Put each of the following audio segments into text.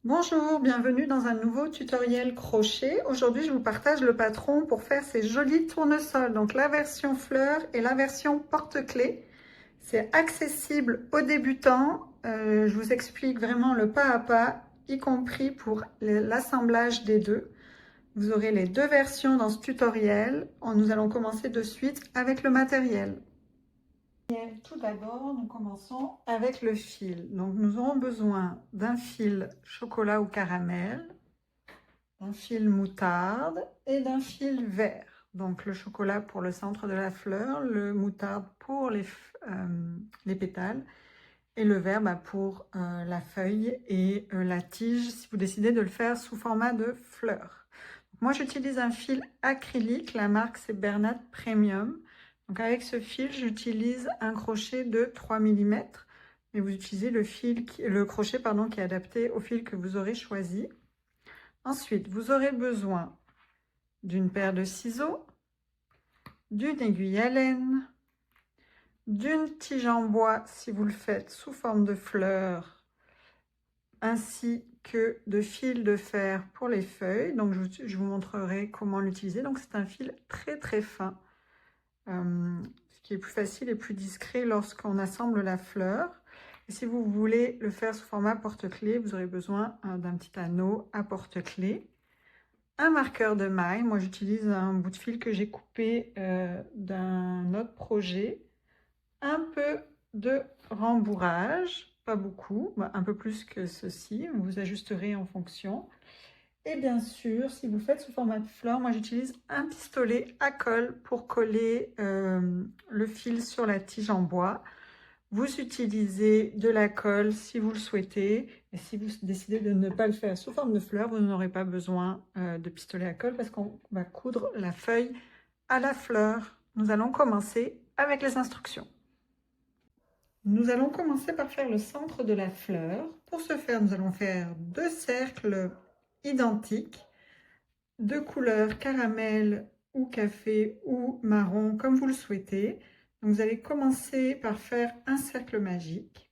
Bonjour, bienvenue dans un nouveau tutoriel crochet. Aujourd'hui, je vous partage le patron pour faire ces jolis tournesols. Donc la version fleur et la version porte-clés. C'est accessible aux débutants. Je vous explique vraiment le pas à pas, y compris pour l'assemblage des deux. Vous aurez les deux versions dans ce tutoriel. Nous allons commencer de suite avec le matériel. Tout d'abord, nous commençons avec le fil. Donc, nous aurons besoin d'un fil chocolat ou caramel, d'un fil moutarde et d'un fil vert. Donc, le chocolat pour le centre de la fleur, le moutarde pour les pétales et le vert pour la feuille et la tige si vous décidez de le faire sous format de fleur. Moi, j'utilise un fil acrylique. La marque, c'est Bernat Premium. Donc, avec ce fil, j'utilise un crochet de 3 mm. Mais vous utilisez le crochet qui est adapté au fil que vous aurez choisi. Ensuite, vous aurez besoin d'une paire de ciseaux, d'une aiguille à laine, d'une tige en bois si vous le faites sous forme de fleur, ainsi que de fil de fer pour les feuilles. Donc, je vous montrerai comment l'utiliser. Donc, c'est un fil très très fin, ce qui est plus facile et plus discret lorsqu'on assemble la fleur. Et si vous voulez le faire sous format porte-clés, vous aurez besoin d'un petit anneau à porte-clés, un marqueur de maille. Moi, j'utilise un bout de fil que j'ai coupé d'un autre projet, un peu de rembourrage, pas beaucoup, un peu plus que ceci, vous ajusterez en fonction. Et bien sûr, si vous faites sous format de fleur, moi j'utilise un pistolet à colle pour coller le fil sur la tige en bois. Vous utilisez de la colle si vous le souhaitez. Et si vous décidez de ne pas le faire sous forme de fleur, vous n'aurez pas besoin de pistolet à colle parce qu'on va coudre la feuille à la fleur. Nous allons commencer avec les instructions. Nous allons commencer par faire le centre de la fleur. Pour ce faire, nous allons faire deux cercles identiques de couleur caramel ou café ou marron, comme vous le souhaitez. Donc, vous allez commencer par faire un cercle magique.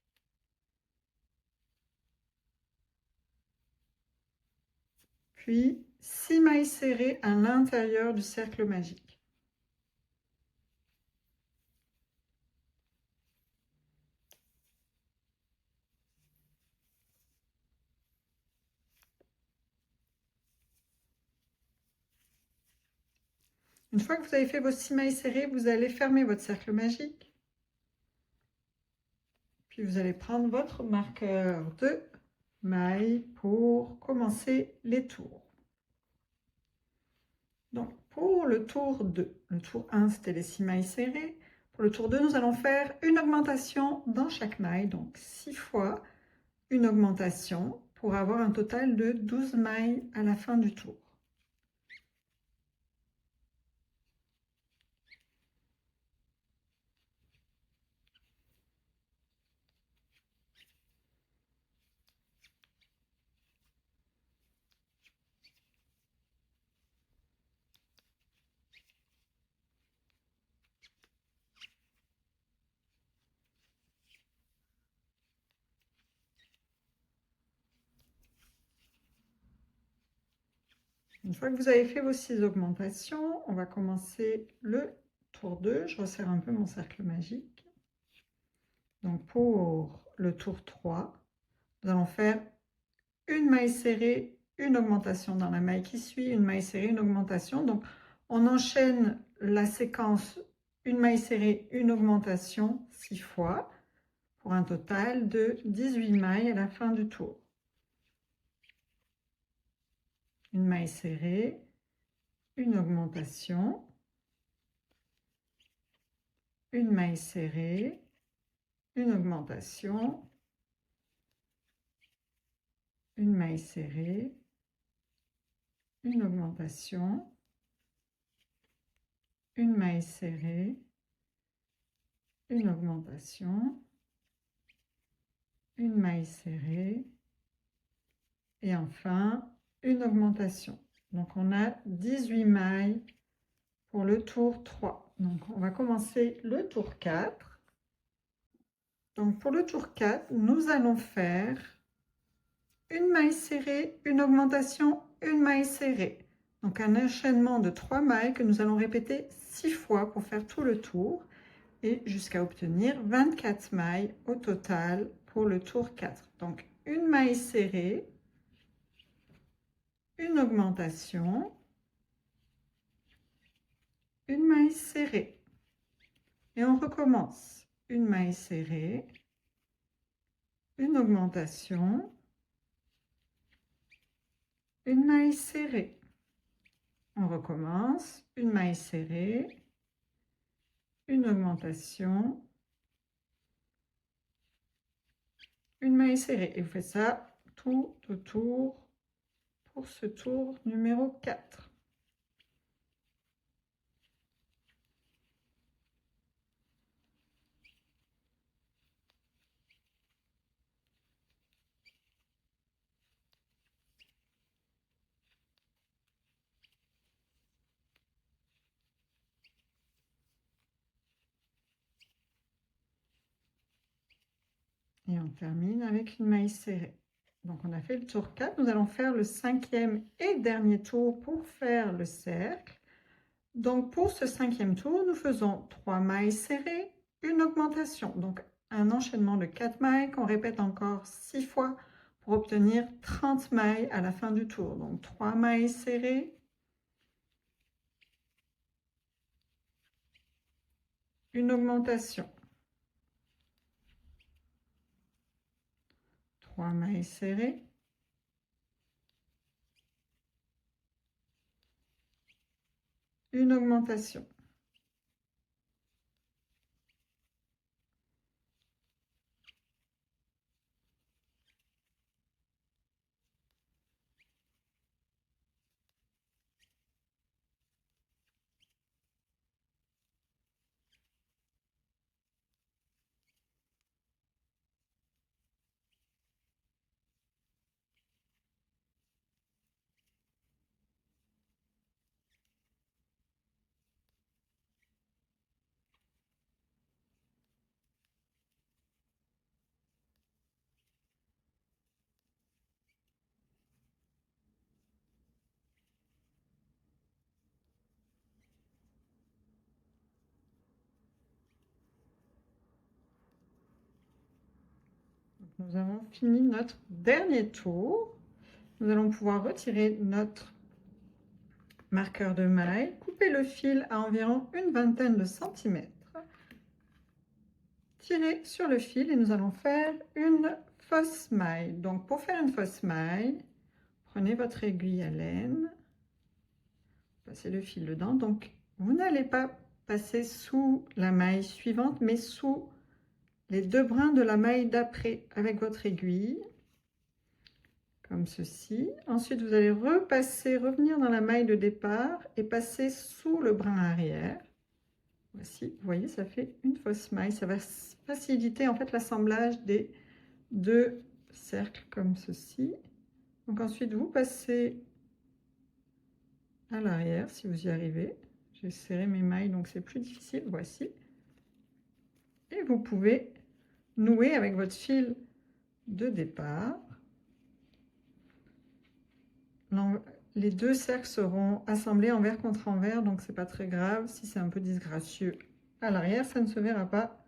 Puis 6 mailles serrées à l'intérieur du cercle magique. Une fois que vous avez fait vos 6 mailles serrées, vous allez fermer votre cercle magique. Puis vous allez prendre votre marqueur de mailles pour commencer les tours. Donc pour le tour 2, le tour 1 c'était les 6 mailles serrées. Pour le tour 2, nous allons faire une augmentation dans chaque maille, donc 6 fois une augmentation pour avoir un total de 12 mailles à la fin du tour. Une fois que vous avez fait vos 6 augmentations, on va commencer le tour 2. Je resserre un peu mon cercle magique. Donc pour le tour 3, nous allons faire une maille serrée, une augmentation dans la maille qui suit, une maille serrée, une augmentation. Donc on enchaîne la séquence une maille serrée, une augmentation 6 fois pour un total de 18 mailles à la fin du tour. Une maille serrée, une augmentation, une maille serrée, une augmentation, une maille serrée, une augmentation, une maille serrée, une augmentation, une maille serrée et enfin une augmentation. Donc on a 18 mailles pour le tour 3. Donc on va commencer le tour 4. Donc pour le tour 4, nous allons faire une maille serrée, une augmentation, une maille serrée. Donc un enchaînement de 3 mailles que nous allons répéter 6 fois pour faire tout le tour et jusqu'à obtenir 24 mailles au total pour le tour 4. Donc une maille serrée, une augmentation, une maille serrée. Et on recommence. Une maille serrée, une augmentation, une maille serrée. On recommence. Une maille serrée, une augmentation, une maille serrée. Et vous faites ça tout autour pour ce tour numéro 4. Et on termine avec une maille serrée. Donc on a fait le tour 4, nous allons faire le 5e et dernier tour pour faire le cercle. Donc pour ce 5e tour, nous faisons 3 mailles serrées, une augmentation. Donc un enchaînement de 4 mailles qu'on répète encore 6 fois pour obtenir 30 mailles à la fin du tour. Donc 3 mailles serrées, une augmentation. 3 mailles serrées, une augmentation. Nous avons fini notre dernier tour. Nous allons pouvoir retirer notre marqueur de maille, couper le fil à environ une vingtaine de centimètres, tirer sur le fil et nous allons faire une fausse maille. Donc pour faire une fausse maille, prenez votre aiguille à laine, passez le fil dedans. Donc vous n'allez pas passer sous la maille suivante, mais sous les 2 brins de la maille d'après avec votre aiguille, comme ceci. Ensuite, vous allez revenir dans la maille de départ et passer sous le brin arrière. Voici, vous voyez, ça fait une fausse maille. Ça va faciliter en fait l'assemblage des 2 cercles comme ceci. Donc ensuite, vous passez à l'arrière si vous y arrivez. J'ai serré mes mailles, donc c'est plus difficile. Voici. Et vous pouvez nouer avec votre fil de départ. Les 2 cercles seront assemblés envers contre envers, donc c'est pas très grave. Si c'est un peu disgracieux à l'arrière, ça ne se verra pas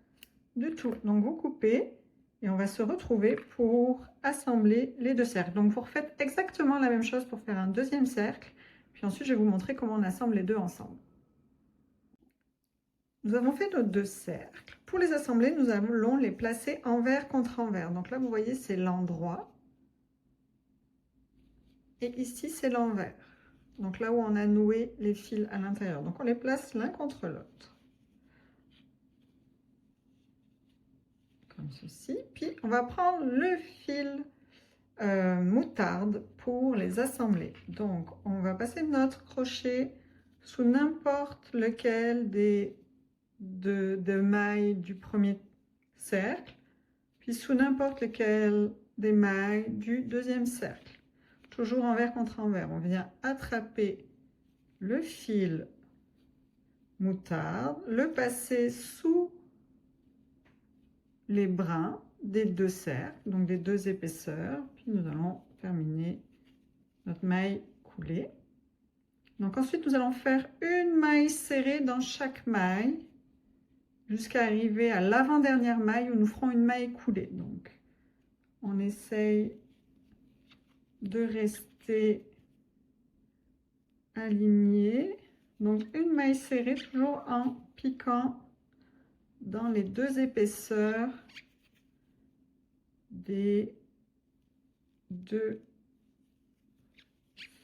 du tout. Donc vous coupez et on va se retrouver pour assembler les 2 cercles. Donc vous refaites exactement la même chose pour faire un 2e cercle. Puis ensuite, je vais vous montrer comment on assemble les 2 ensemble. Nous avons fait nos 2 cercles. Pour les assembler, nous allons les placer envers contre envers. Donc là, vous voyez, c'est l'endroit. Et ici, c'est l'envers. Donc là où on a noué les fils à l'intérieur. Donc on les place l'un contre l'autre. Comme ceci. Puis on va prendre le fil moutarde pour les assembler. Donc on va passer notre crochet sous n'importe lequel des deux mailles du premier cercle, puis sous n'importe lequel des mailles du 2e cercle. Toujours envers contre envers. On vient attraper le fil moutarde, le passer sous les brins des 2 cercles, donc des 2 épaisseurs, puis nous allons terminé notre maille coulée. Donc ensuite, nous allons faire une maille serrée dans chaque maille jusqu'à arriver à l'avant-dernière maille où nous ferons une maille coulée. Donc, on essaye de rester aligné. Donc, une maille serrée, toujours en piquant dans les deux épaisseurs des deux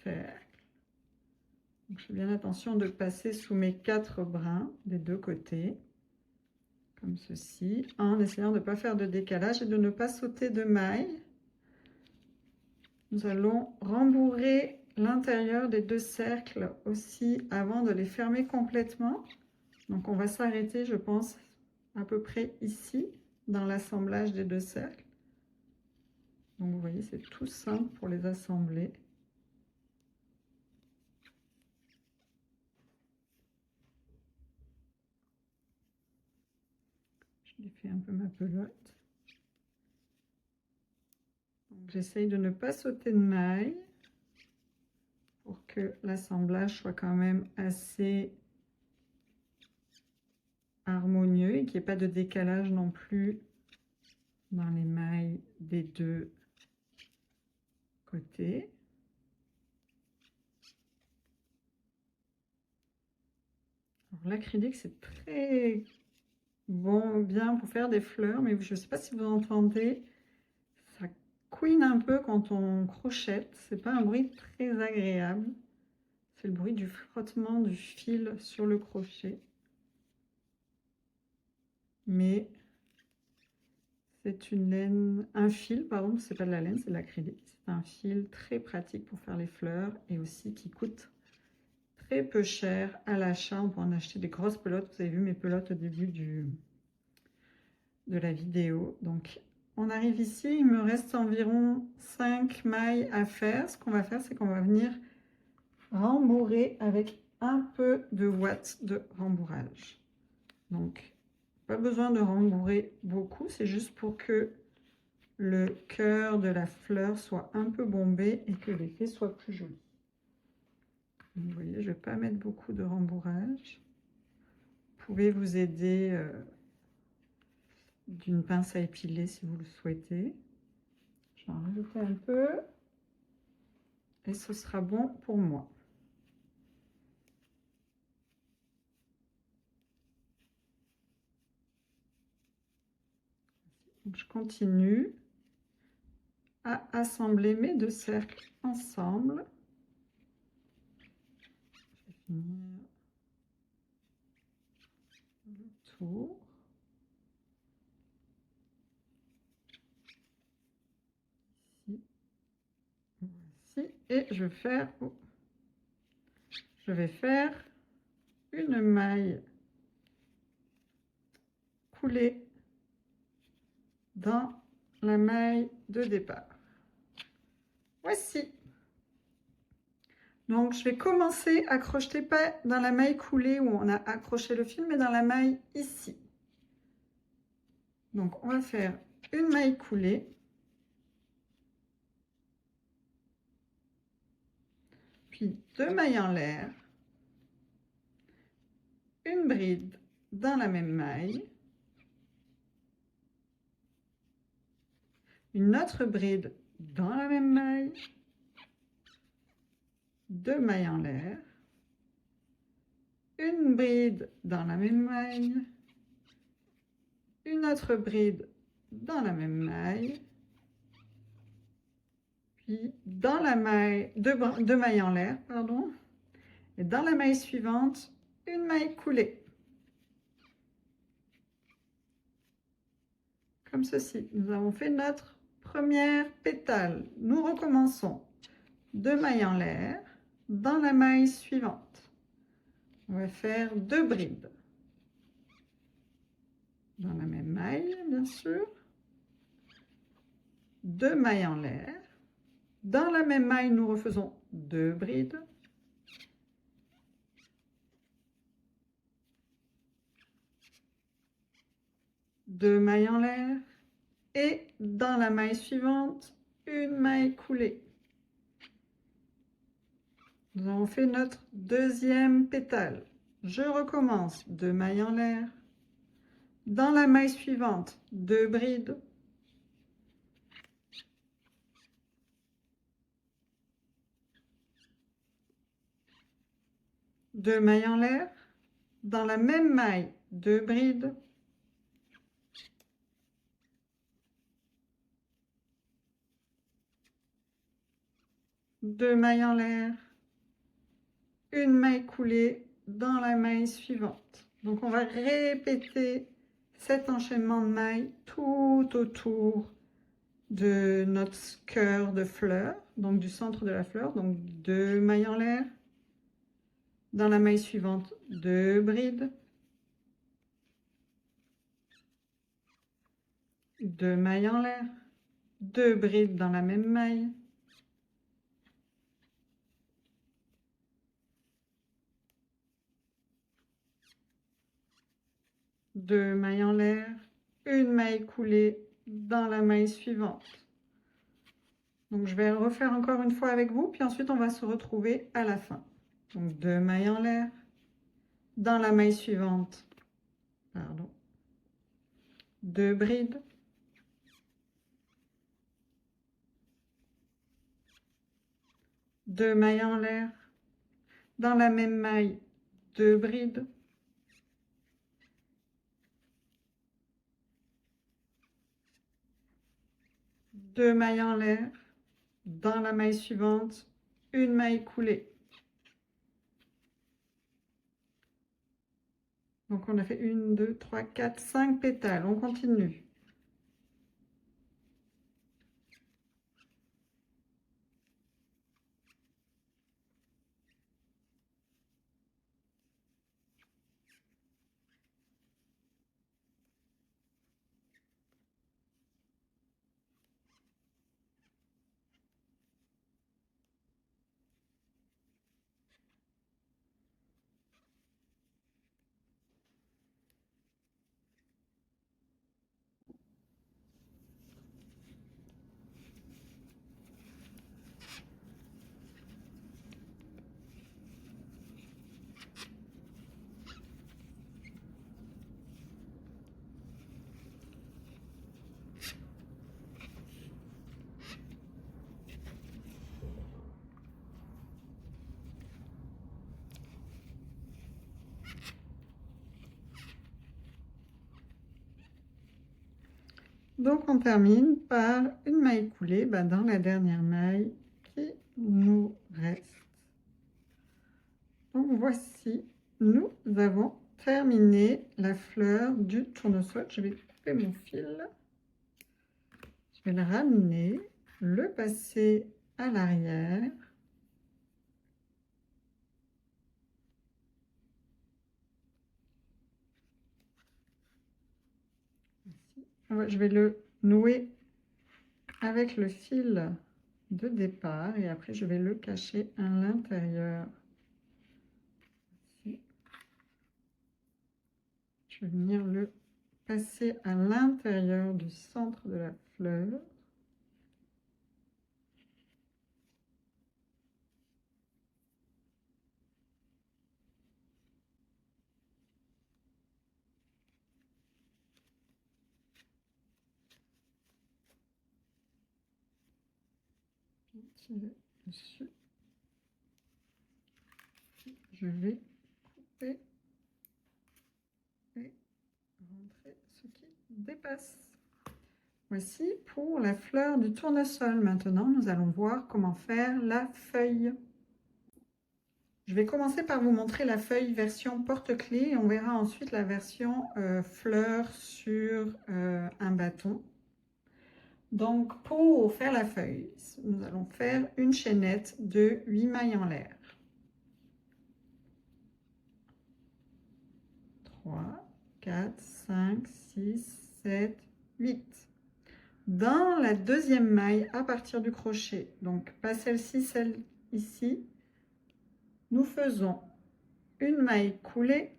cercles. Donc, je fais bien attention de passer sous mes 4 brins des deux côtés, comme ceci, en essayant de ne pas faire de décalage et de ne pas sauter de maille. Nous allons rembourrer l'intérieur des deux cercles aussi avant de les fermer complètement. Donc, on va s'arrêter, je pense, à peu près ici, dans l'assemblage des deux cercles. Donc, vous voyez, c'est tout simple pour les assembler. Je défais un peu ma pelote. J'essaye de ne pas sauter de maille pour que l'assemblage soit quand même assez harmonieux et qu'il n'y ait pas de décalage non plus dans les mailles des deux côtés. L'acrylique, c'est très bon, bien pour faire des fleurs, mais je ne sais pas si vous entendez, ça couine un peu quand on crochette. C'est pas un bruit très agréable. C'est le bruit du frottement du fil sur le crochet. Mais c'est une laine, un fil, pardon, c'est pas de la laine, c'est de l'acrylique. C'est un fil très pratique pour faire les fleurs et aussi qui coûte très peu cher à l'achat. On peut en acheter des grosses pelotes. Vous avez vu mes pelotes au début de la vidéo. Donc, on arrive ici. Il me reste environ 5 mailles à faire. Ce qu'on va faire, c'est qu'on va venir rembourrer avec un peu de ouate de rembourrage. Donc, pas besoin de rembourrer beaucoup. C'est juste pour que le cœur de la fleur soit un peu bombé et que l'effet soit plus joli. Vous voyez, je ne vais pas mettre beaucoup de rembourrage. Vous pouvez vous aider d'une pince à épiler si vous le souhaitez. Je vais en rajouter un peu et ce sera bon pour moi. Donc, je continue à assembler mes deux cercles ensemble. Je vais finir le tour. Ici, et je vais faire une maille coulée dans la maille de départ. Voici. Donc, je vais commencer à crocheter pas dans la maille coulée où on a accroché le fil, mais dans la maille ici. Donc, on va faire une maille coulée. Puis 2 mailles en l'air. Une bride dans la même maille. Une autre bride dans la même maille. 2 mailles en l'air. Une bride dans la même maille. Une autre bride dans la même maille. Puis dans la maille, deux mailles en l'air, pardon. Et dans la maille suivante, une maille coulée. Comme ceci. Nous avons fait notre première pétale. Nous recommençons. 2 mailles en l'air. Dans la maille suivante, on va faire 2 brides. Dans la même maille, bien sûr. 2 mailles en l'air. Dans la même maille, nous refaisons 2 brides. Deux mailles en l'air. Et dans la maille suivante, une maille coulée. Nous avons fait notre deuxième pétale. Je recommence, 2 mailles en l'air. Dans la maille suivante, 2 brides. Deux mailles en l'air. Dans la même maille, 2 brides. Deux mailles en l'air. Une maille coulée dans la maille suivante. Donc on va répéter cet enchaînement de mailles tout autour de notre cœur de fleur, donc du centre de la fleur. Donc 2 mailles en l'air. Dans la maille suivante, 2 brides. 2 mailles en l'air. 2 brides dans la même maille. Deux mailles en l'air. Une maille coulée dans la maille suivante. Donc je vais refaire encore une fois avec vous, puis ensuite on va se retrouver à la fin. Donc 2 mailles en l'air. Dans la maille suivante, pardon, 2 brides. 2 mailles en l'air. Dans la même maille, 2 brides. 2 mailles en l'air. Dans la maille suivante, une maille coulée. Donc on a fait 1, 2, 3, 4, 5 pétales. On continue. Donc on termine par une maille coulée dans la dernière maille qui nous reste. Donc voici, nous avons terminé la fleur du tournesol. Je vais couper mon fil. Je vais le ramener, le passer à l'arrière. Je vais le nouer avec le fil de départ et après je vais le cacher à l'intérieur. Je vais venir le passer à l'intérieur du centre de la fleur. Tirer dessus. Je vais couper et rentrer ce qui dépasse. Voici pour la fleur du tournesol. Maintenant, nous allons voir comment faire la feuille. Je vais commencer par vous montrer la feuille version porte-clés et on verra ensuite la version fleur sur un bâton. Donc, pour faire la feuille, nous allons faire une chaînette de 8 mailles en l'air. 3, 4, 5, 6, 7, 8. Dans la deuxième maille, à partir du crochet, donc pas celle-ci, celle ici, nous faisons une maille coulée.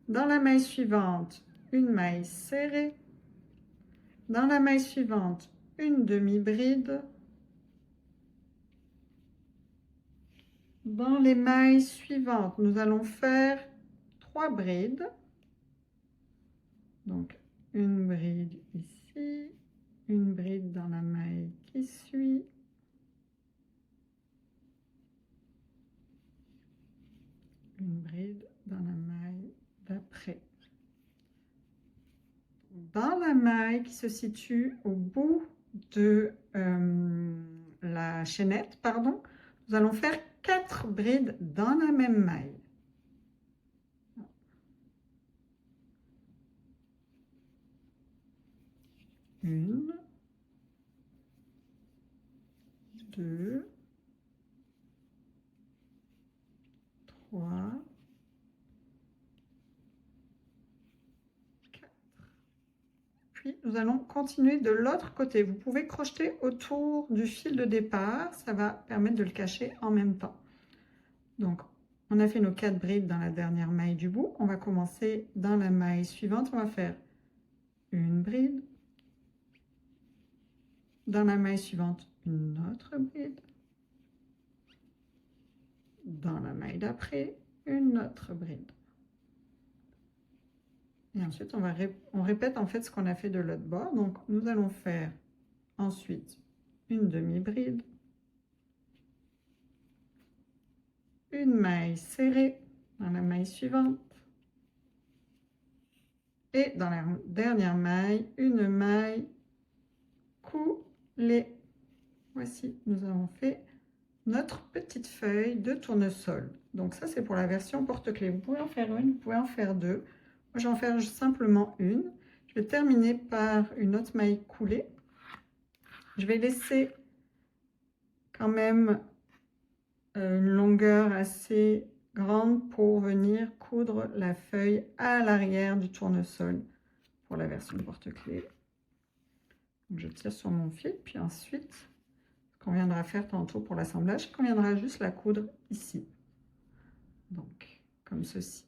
Dans la maille suivante, une maille serrée. Dans la maille suivante, une demi-bride. Dans les mailles suivantes, nous allons faire 3 brides. Donc, une bride ici, une bride dans la maille qui suit, une bride dans la maille d'après. Dans la maille qui se situe au bout de la chaînette, pardon, nous allons faire 4 brides dans la même maille. Une, deux, trois, quatre. Puis nous allons continuer de l'autre côté. Vous pouvez crocheter autour du fil de départ, ça va permettre de le cacher en même temps. Donc, on a fait nos 4 brides dans la dernière maille du bout. On va commencer dans la maille suivante. On va faire une bride. Dans la maille suivante, une autre bride. Dans la maille d'après, une autre bride. Et ensuite, on répète en fait ce qu'on a fait de l'autre bord. Donc, nous allons faire ensuite une demi-bride. Une maille serrée dans la maille suivante. Et dans la dernière maille, une maille coulée. Voici, nous avons fait notre petite feuille de tournesol. Donc ça, c'est pour la version porte-clés. Vous pouvez en faire une, vous pouvez en faire deux. Moi, j'en fais simplement une. Je vais terminer par une autre maille coulée. Je vais laisser quand même une longueur assez grande pour venir coudre la feuille à l'arrière du tournesol pour la version porte-clés. Je tire sur mon fil, puis ensuite, ce qu'on viendra faire tantôt pour l'assemblage, qu'on viendra juste la coudre ici. Donc, comme ceci.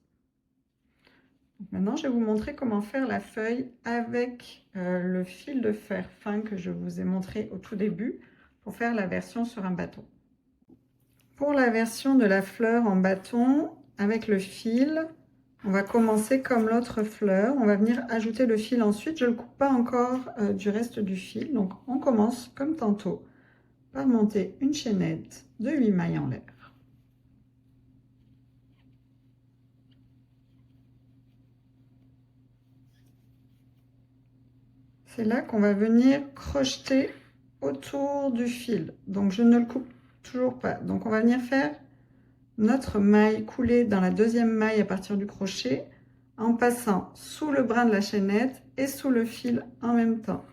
Donc, maintenant, je vais vous montrer comment faire la feuille avec le fil de fer fin que je vous ai montré au tout début pour faire la version sur un bâton. Pour la version de la fleur en bâton, avec le fil, on va commencer comme l'autre fleur. On va venir ajouter le fil ensuite. Je ne le coupe pas encore du reste du fil. Donc, on commence comme tantôt par monter une chaînette de 8 mailles en l'air. C'est là qu'on va venir crocheter autour du fil. Donc, je ne le coupe toujours pas. Donc, on va venir faire notre maille coulée dans la deuxième maille à partir du crochet en passant sous le brin de la chaînette et sous le fil en même temps.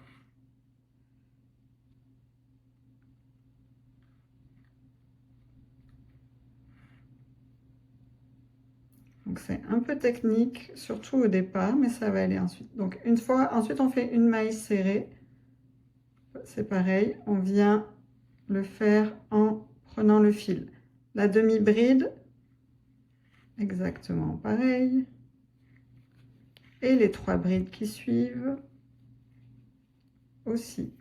Donc c'est un peu technique, surtout au départ, mais ça va aller ensuite. Donc ensuite on fait une maille serrée. C'est pareil, on vient le faire en prenant le fil. La demi-bride, exactement pareil. Et les 3 brides qui suivent aussi.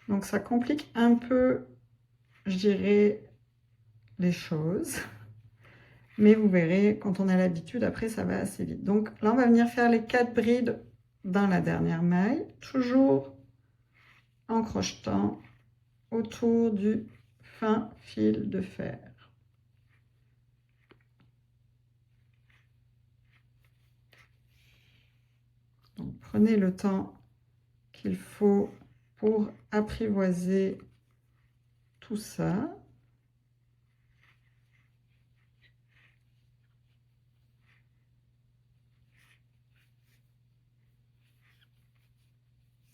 Donc ça complique un peu, je dirais, les choses. Mais vous verrez, quand on a l'habitude, après ça va assez vite. Donc là, on va venir faire les 4 brides dans la dernière maille, toujours en crochetant autour du fin fil de fer. Donc prenez le temps qu'il faut pour apprivoiser tout ça.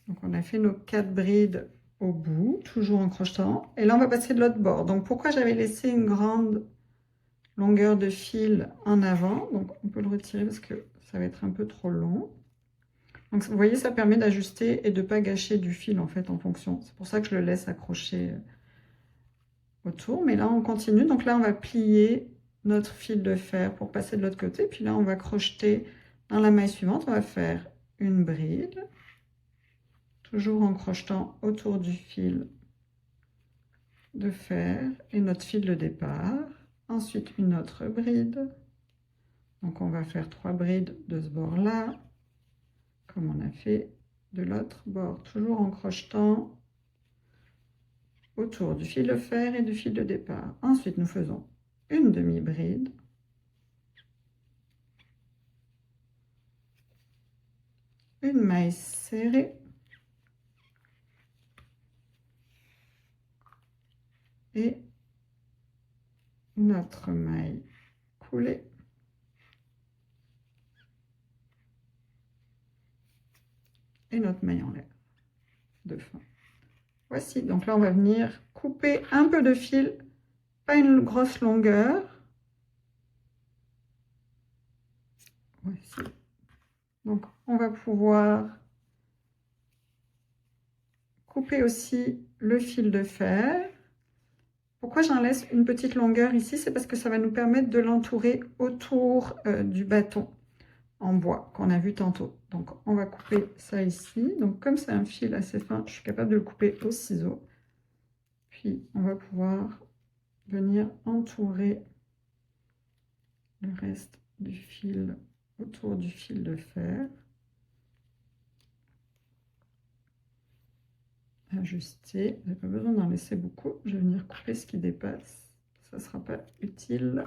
Donc on a fait nos 4 brides au bout, toujours en crochetant. Et là, on va passer de l'autre bord. Donc pourquoi j'avais laissé une grande longueur de fil en avant? Donc on peut le retirer parce que ça va être un peu trop long. Donc vous voyez, ça permet d'ajuster et de ne pas gâcher du fil en fait en fonction. C'est pour ça que je le laisse accrocher autour. Mais là, on continue. Donc là, on va plier notre fil de fer pour passer de l'autre côté. Puis là, on va crocheter dans la maille suivante. On va faire une bride, toujours en crochetant autour du fil de fer et notre fil de départ. Ensuite, une autre bride. Donc, on va faire 3 brides de ce bord-là, comme on a fait de l'autre bord, toujours en crochetant autour du fil de fer et du fil de départ. Ensuite, nous faisons une demi-bride. Une maille serrée. Et notre maille coulée. Et notre maille en l'air de fin. Voici, donc là on va venir couper un peu de fil, pas une grosse longueur. Voici. Donc on va pouvoir couper aussi le fil de fer. Pourquoi j'en laisse une petite longueur ici? C'est parce que ça va nous permettre de l'entourer autour du bâton en bois qu'on a vu tantôt. Donc on va couper ça ici. Donc comme c'est un fil assez fin, je suis capable de le couper au ciseau. Puis on va pouvoir venir entourer le reste du fil autour du fil de fer. Ajuster, vous n'avez pas besoin d'en laisser beaucoup. Je vais venir couper ce qui dépasse. Ça ne sera pas utile.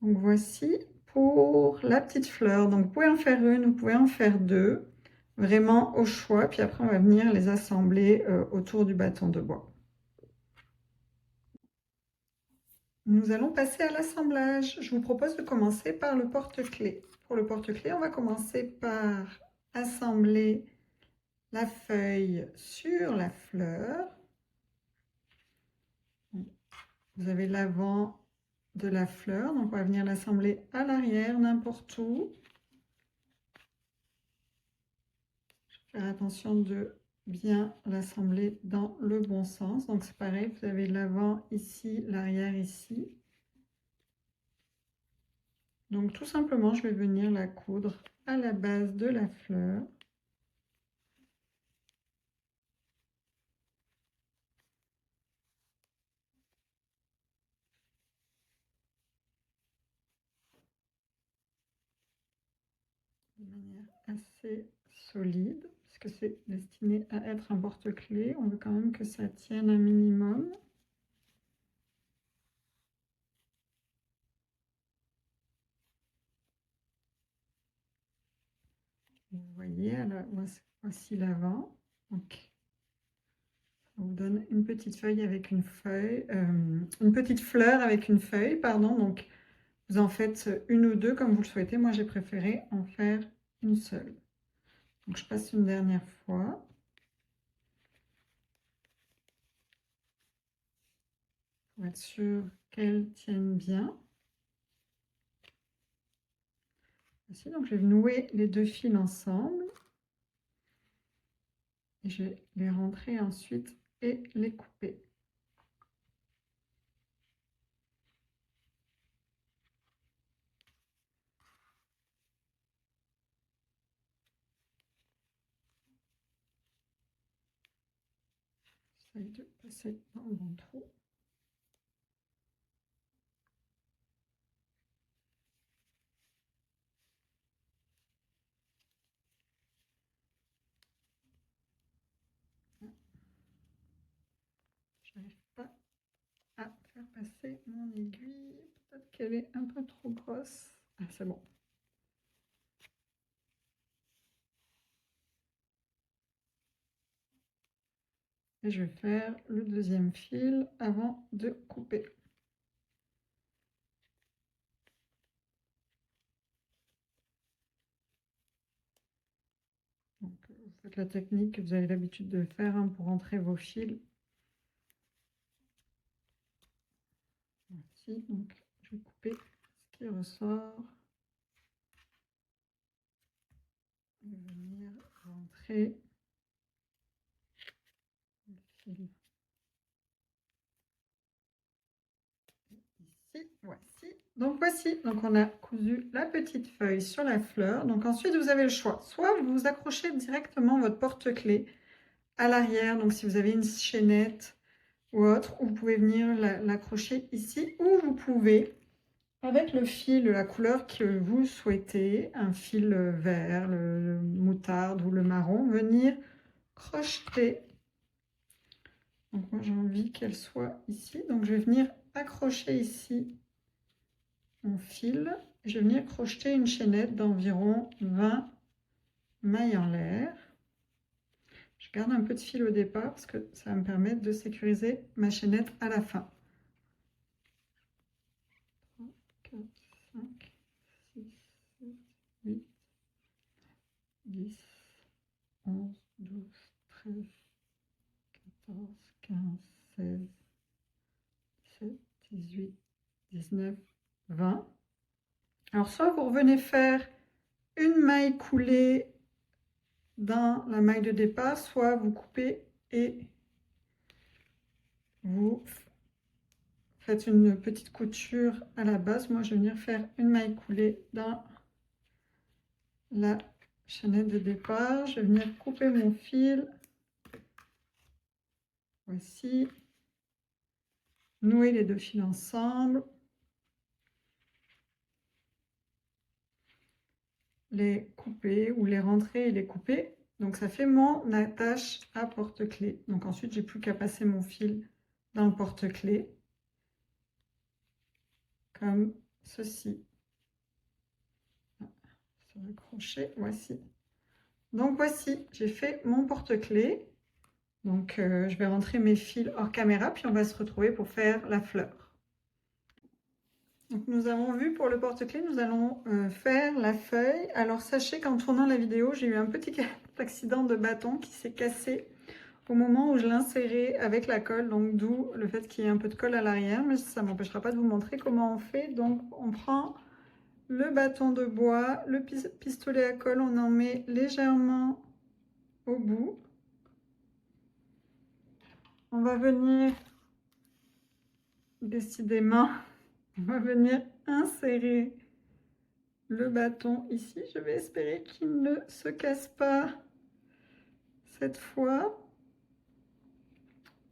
Donc voici pour la petite fleur. Donc vous pouvez en faire une, vous pouvez en faire deux, vraiment au choix. Puis après on va venir les assembler autour du bâton de bois. Nous allons passer à l'assemblage. Je vous propose de commencer par le porte-clés. Pour le porte-clés, on va commencer par assembler la feuille sur la fleur. Vous avez l'avant de la fleur, donc on va venir l'assembler à l'arrière, n'importe où. Faire attention de bien l'assembler dans le bon sens. Donc c'est pareil, vous avez l'avant ici, l'arrière ici. Donc tout simplement, je vais venir la coudre à la base de la fleur. De manière assez solide, parce que c'est destiné à être un porte-clés. On veut quand même que ça tienne un minimum. Vous voyez, alors, voici l'avant. Donc, ça vous donne une petite feuille avec une feuille, une petite fleur avec une feuille, pardon. Donc, vous en faites une ou deux comme vous le souhaitez. Moi, j'ai préféré en faire une seule. Donc, je passe une dernière fois. Pour être sûr qu'elles tiennent bien. Voici, donc je vais nouer les deux fils ensemble. Et je vais les rentrer ensuite et les couper. J'essaie de passer dans le bon trou. J'arrive pas à faire passer mon aiguille. Peut-être qu'elle est un peu trop grosse. Ah, c'est bon. Et je vais faire le deuxième fil avant de couper. Donc, vous faites la technique que vous avez l'habitude de faire pour rentrer vos fils. Voici, donc je vais couper ce qui ressort. Je vais venir rentrer le fil ici. Voici. Donc on a cousu la petite feuille sur la fleur. Donc ensuite, vous avez le choix. Soit vous accrochez directement votre porte-clés à l'arrière. Donc si vous avez une chaînette ou autre, ou vous pouvez venir l'accrocher ici. Ou vous pouvez, avec le fil, la couleur que vous souhaitez, un fil vert, le moutarde ou le marron, venir crocheter. Donc moi j'ai envie qu'elle soit ici. Donc je vais venir accrocher ici mon fil. Je vais venir crocheter une chaînette d'environ 20 mailles en l'air. Je garde un peu de fil au départ parce que ça va me permettre de sécuriser ma chaînette à la fin. 3, 4, 5, 6, 7, 8, 10, 11, 12, 13, 14, 15, 16, 17, 18, 19, 20. Alors soit vous revenez faire une maille coulée dans la maille de départ, soit vous coupez et vous faites une petite couture à la base. Moi je vais venir faire une maille coulée dans la chaînette de départ. Je vais venir couper mon fil. Voici. Nouer les deux fils ensemble. Les couper ou les rentrer et les couper. Donc ça fait mon attache à porte-clés. Donc ensuite j'ai plus qu'à passer mon fil dans le porte-clés comme ceci. Sur le crochet, voici. Donc voici, j'ai fait mon porte-clés. Donc je vais rentrer mes fils hors caméra, puis on va se retrouver pour faire la fleur. Donc nous avons vu pour le porte-clés, nous allons faire la feuille. Alors sachez qu'en tournant la vidéo, j'ai eu un petit accident de bâton qui s'est cassé au moment où je l'insérais avec la colle, donc d'où le fait qu'il y ait un peu de colle à l'arrière, mais ça ne m'empêchera pas de vous montrer comment on fait. Donc on prend le bâton de bois, le pistolet à colle, on en met légèrement au bout. On va venir, décidément, on va venir insérer le bâton ici. Je vais espérer qu'il ne se casse pas cette fois.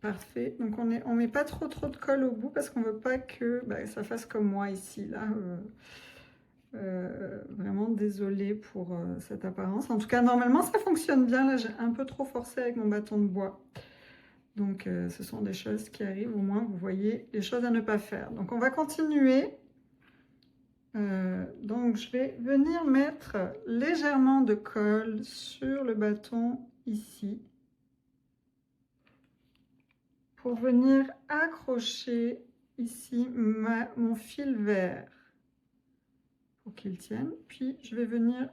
Parfait. Donc on met pas trop de colle au bout parce qu'on veut pas que ça fasse comme moi ici. Là, vraiment désolée pour cette apparence. En tout cas, normalement, ça fonctionne bien. Là, j'ai un peu trop forcé avec mon bâton de bois. Donc, ce sont des choses qui arrivent. Au moins, vous voyez les choses à ne pas faire. Donc, on va continuer. Donc, je vais venir mettre légèrement de colle sur le bâton ici pour venir accrocher ici mon fil vert pour qu'il tienne. Puis, je vais venir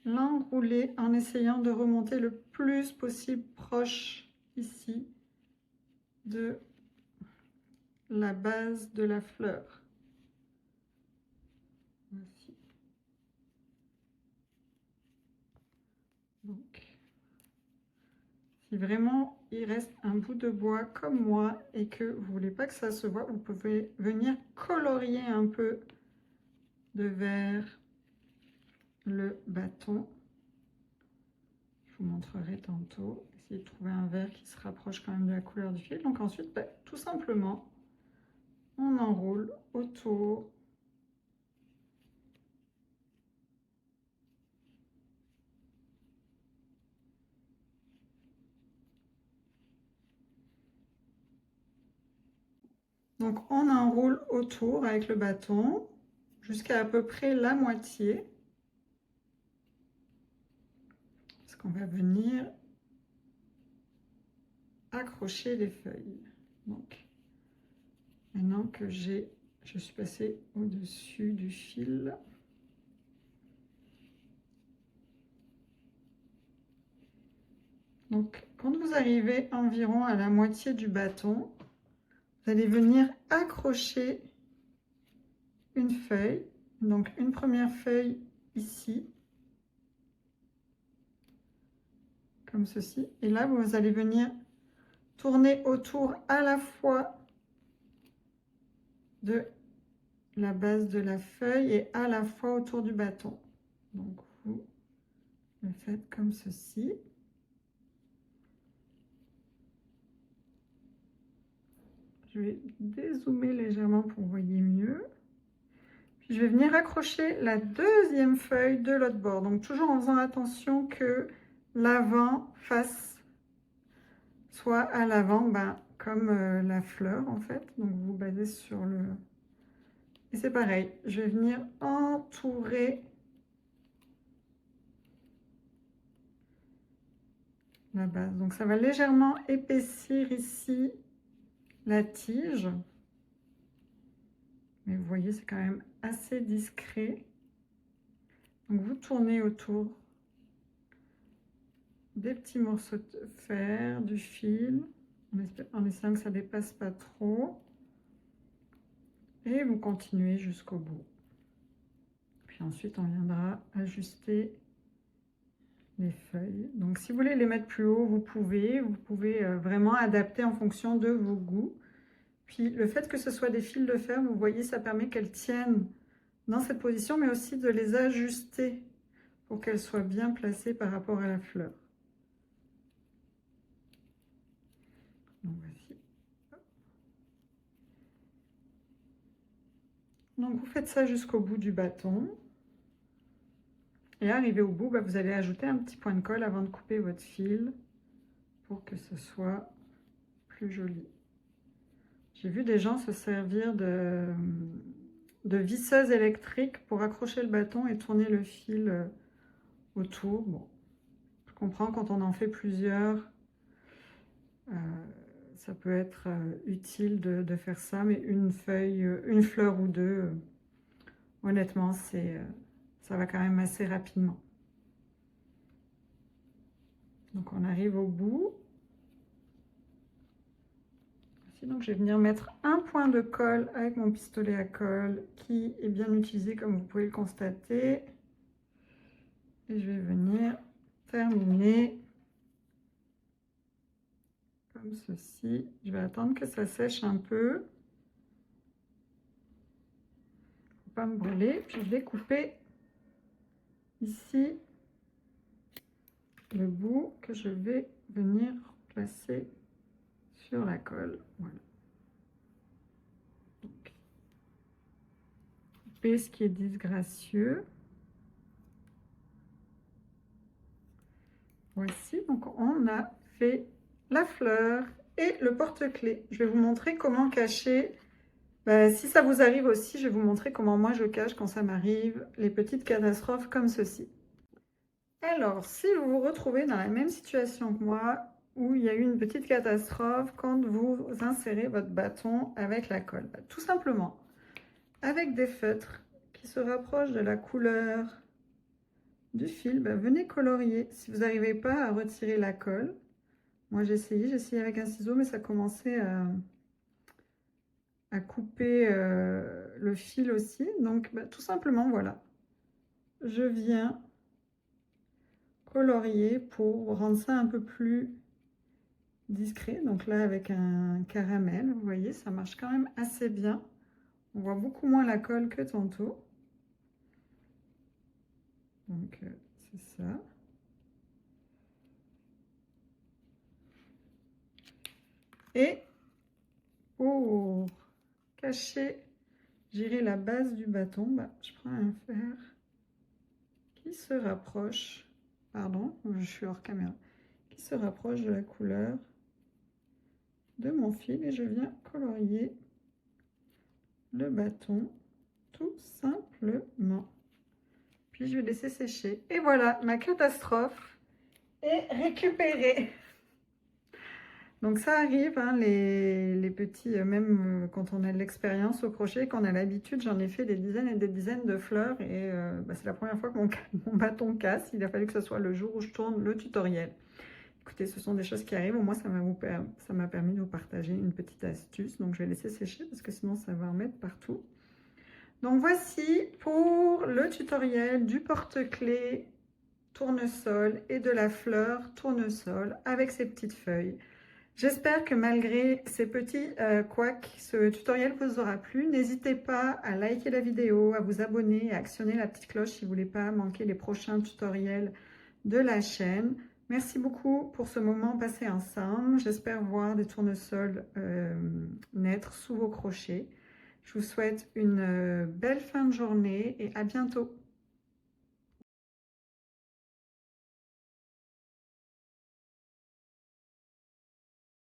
l'enrouler en essayant de remonter le plus possible proche ici de la base de la fleur. Voici. Donc, si vraiment il reste un bout de bois comme moi et que vous voulez pas que ça se voit, vous pouvez venir colorier un peu de vert le bâton. Je vous montrerai tantôt. Essayez de trouver un vert qui se rapproche quand même de la couleur du fil. Donc ensuite, tout simplement, on enroule autour donc on enroule autour avec le bâton jusqu'à peu près la moitié. Parce qu'on va venir accrocher les feuilles. Donc maintenant que je suis passée au-dessus du fil. Donc quand vous arrivez environ à la moitié du bâton, vous allez venir accrocher une feuille. Donc une première feuille ici, comme ceci. Et là, vous allez venir tourner autour à la fois de la base de la feuille et à la fois autour du bâton. Donc vous le faites comme ceci. Je vais dézoomer légèrement pour voir mieux. Puis je vais venir accrocher la deuxième feuille de l'autre bord. Donc toujours en faisant attention que l'avant soit à l'avant, comme la fleur en fait. Donc vous basez sur le... Et c'est pareil, je vais venir entourer la base. Donc ça va légèrement épaissir ici la tige. Mais vous voyez, c'est quand même assez discret. Donc vous tournez autour des petits morceaux de fer, du fil, en essayant que ça ne dépasse pas trop. Et vous continuez jusqu'au bout. Puis ensuite, on viendra ajuster les feuilles. Donc si vous voulez les mettre plus haut, vous pouvez vraiment adapter en fonction de vos goûts. Puis le fait que ce soit des fils de fer, vous voyez, ça permet qu'elles tiennent dans cette position, mais aussi de les ajuster pour qu'elles soient bien placées par rapport à la fleur. Donc voici. Donc vous faites ça jusqu'au bout du bâton. Et arrivé au bout, vous allez ajouter un petit point de colle avant de couper votre fil pour que ce soit plus joli. J'ai vu des gens se servir de visseuse électrique pour accrocher le bâton et tourner le fil autour. Bon, je comprends quand on en fait plusieurs, ça peut être utile de faire ça, mais une fleur ou deux, honnêtement, ça va quand même assez rapidement. Donc on arrive au bout. Donc je vais venir mettre un point de colle avec mon pistolet à colle qui est bien utilisé comme vous pouvez le constater. Et je vais venir terminer comme ceci. Je vais attendre que ça sèche un peu. Faut pas me brûler. Puis je vais couper ici le bout que je vais venir placer sur la colle. Voilà. Donc, couper ce qui est disgracieux. Voici, donc on a fait la fleur et le porte-clés. Je vais vous montrer comment cacher. Si ça vous arrive aussi, je vais vous montrer comment moi je cache quand ça m'arrive les petites catastrophes comme ceci. Alors, si vous vous retrouvez dans la même situation que moi, où il y a eu une petite catastrophe quand vous insérez votre bâton avec la colle, tout simplement, avec des feutres qui se rapprochent de la couleur du fil, venez colorier. Si vous n'arrivez pas à retirer la colle, moi j'ai essayé avec un ciseau, mais ça commençait à couper le fil aussi. Donc tout simplement, voilà, je viens colorier pour rendre ça un peu plus discret. Donc là, avec un caramel, vous voyez, ça marche quand même assez bien. On voit beaucoup moins la colle que tantôt. Donc c'est ça. Et pour cacher, j'irai la base du bâton, je prends un fer qui se rapproche, pardon, je suis hors caméra, qui se rapproche de la couleur de mon fil et je viens colorier le bâton tout simplement. Puis je vais laisser sécher. Et voilà, ma catastrophe est récupérée. Donc ça arrive, hein, les petits, même quand on a de l'expérience au crochet, qu'on a l'habitude, j'en ai fait des dizaines et des dizaines de fleurs et c'est la première fois que mon bâton casse. Il a fallu que ce soit le jour où je tourne le tutoriel. Écoutez, ce sont des choses qui arrivent. Au moins, ça m'a permis de vous partager une petite astuce. Donc je vais laisser sécher parce que sinon ça va en mettre partout. Donc voici pour le tutoriel du porte-clés tournesol et de la fleur tournesol avec ces petites feuilles. J'espère que malgré ces petits couacs, ce tutoriel vous aura plu. N'hésitez pas à liker la vidéo, à vous abonner et à actionner la petite cloche si vous ne voulez pas manquer les prochains tutoriels de la chaîne. Merci beaucoup pour ce moment passé ensemble. J'espère voir des tournesols naître sous vos crochets. Je vous souhaite une belle fin de journée et à bientôt.